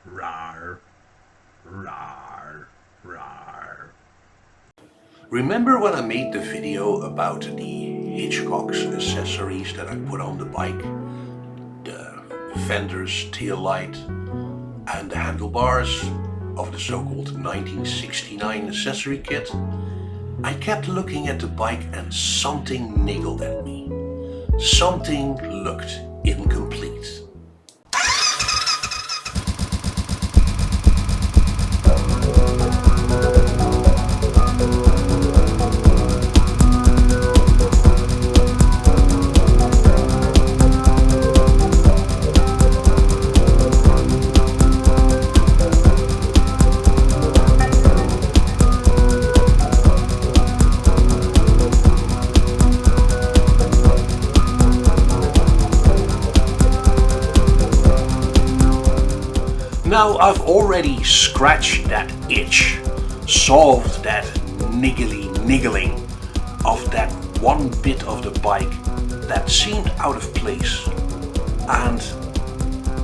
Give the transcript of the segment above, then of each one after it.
Rar, rar, rar. Remember when I made the video about the Hitchcock's accessories that I put on the bike? The fenders, taillight and the handlebars of the so-called 1969 accessory kit? I kept looking at the bike and something niggled at me. Something looked incomplete. Now I've already scratched that itch, solved that niggling of that one bit of the bike that seemed out of place, and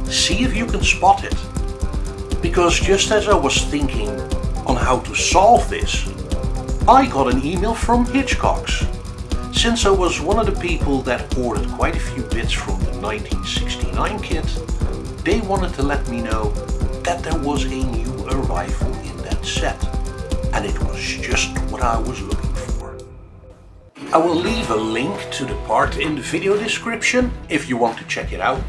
see if you can spot it. Because just as I was thinking on how to solve this, I got an email from Hitchcock's. Since I was one of the people that ordered quite a few bits from the 1969 kit, they wanted to let me know that there was a new arrival in that set, and it was just what I was looking for. I will leave a link to the part in the video description if you want to check it out.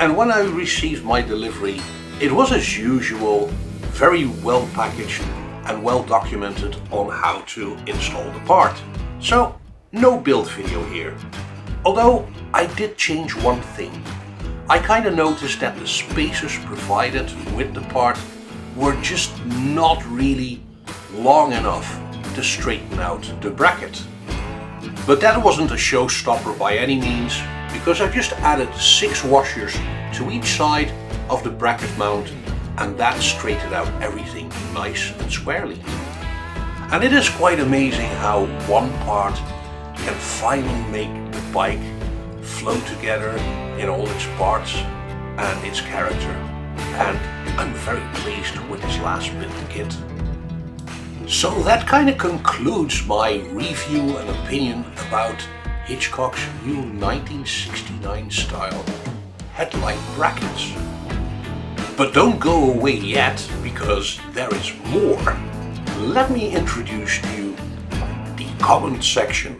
And when I received my delivery, it was as usual, very well packaged and well documented on how to install the part. So no build video here. Although I did change one thing. I kind of noticed that the spacers provided with the part were just not really long enough to straighten out the bracket. But that wasn't a showstopper by any means, because I just added 6 washers to each side of the bracket mount, and that straightened out everything nice and squarely. And it is quite amazing how one part can finally make the bike flow together in all its parts and its character, and I'm very pleased with this last bit of the kit. So that kind of concludes my review and opinion about Hitchcock's new 1969 style headlight brackets. But don't go away yet, because there is more. Let me introduce to you the comment section.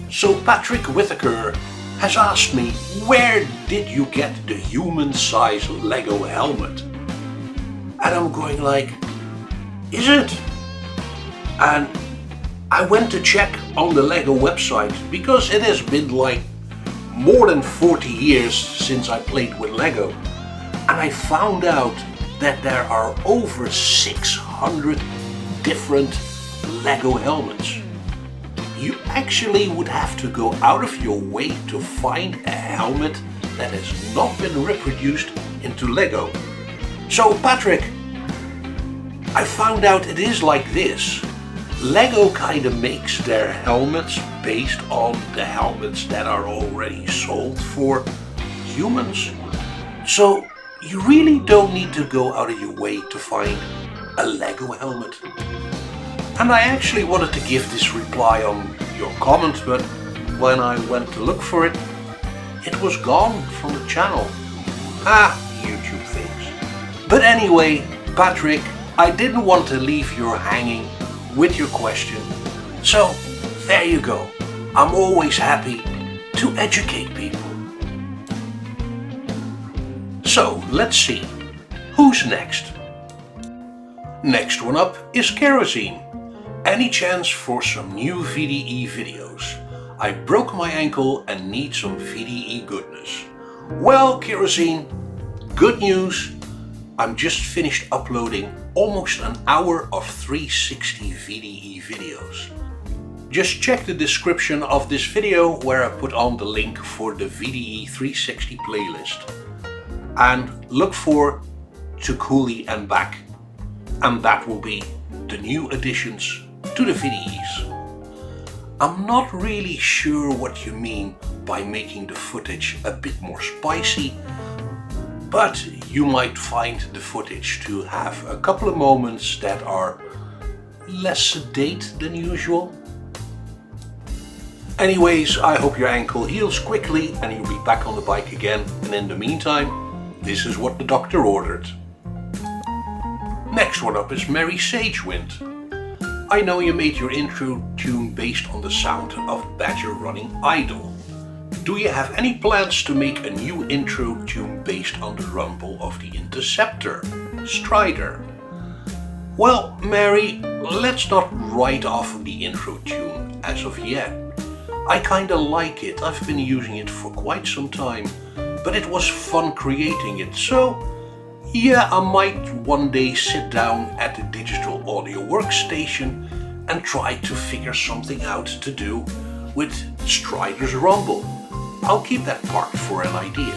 So Patrick Whittaker has asked me, where did you get the human-size Lego helmet? And I'm going like, is it? And I went to check on the Lego website, because it has been like more than 40 years since I played with Lego. And I found out that there are over 600 different Lego helmets. You actually would have to go out of your way to find a helmet that has not been reproduced into Lego. So Patrick, I found out it is like this. Lego kind of makes their helmets based on the helmets that are already sold for humans. So you really don't need to go out of your way to find a Lego helmet. And I actually wanted to give this reply on your comment, but when I went to look for it, it was gone from the channel. YouTube things. But anyway, Patrick, I didn't want to leave you hanging with your question. So there you go. I'm always happy to educate people. So let's see, who's next? Next one up is Kerosene. Any chance for some new VDE videos? I broke my ankle and need some VDE goodness. Well, Kerosene, good news. I'm just finished uploading almost an hour of 360 VDE videos. Just check the description of this video where I put on the link for the VDE 360 playlist. And look for To Cooley and Back. And that will be the new additions to the VDEs. I'm not really sure what you mean by making the footage a bit more spicy, but you might find the footage to have a couple of moments that are less sedate than usual. Anyways, I hope your ankle heals quickly and you'll be back on the bike again, and in the meantime, this is what the doctor ordered. Next one up is Mary Sagewind. I know you made your intro tune based on the sound of Badger running idle. Do you have any plans to make a new intro tune based on the rumble of the Interceptor, Strider? Well, Mary, let's not write off the intro tune as of yet. I kinda like it, I've been using it for quite some time, but it was fun creating it, so yeah, I might one day sit down at the digital audio workstation and try to figure something out to do with Strider's rumble. I'll keep that part for an idea.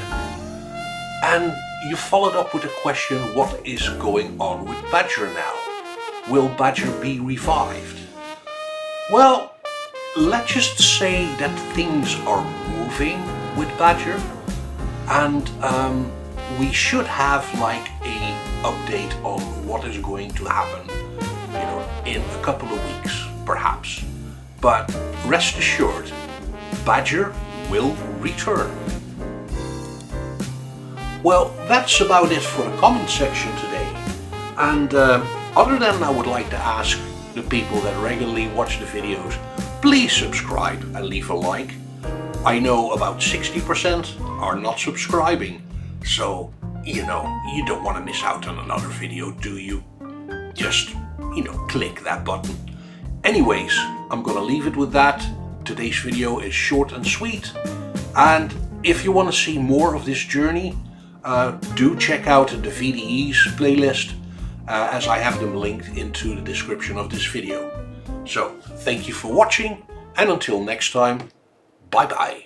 And you followed up with a question, what is going on with Badger now? Will Badger be revived? Well, let's just say that things are moving with Badger, and we should have like a update on what is going to happen, in a couple of weeks, perhaps. But rest assured, Badger will return. Well, that's about it for the comment section today. And other than I would like to ask the people that regularly watch the videos, please subscribe and leave a like. I know about 60% are not subscribing, so you don't want to miss out on another video, do you? Just, click that button. Anyways, I'm gonna leave it with that. Today's video is short and sweet, and if you want to see more of this journey, do check out the VDEs playlist, as I have them linked into the description of this video. So, thank you for watching, and until next time, bye bye.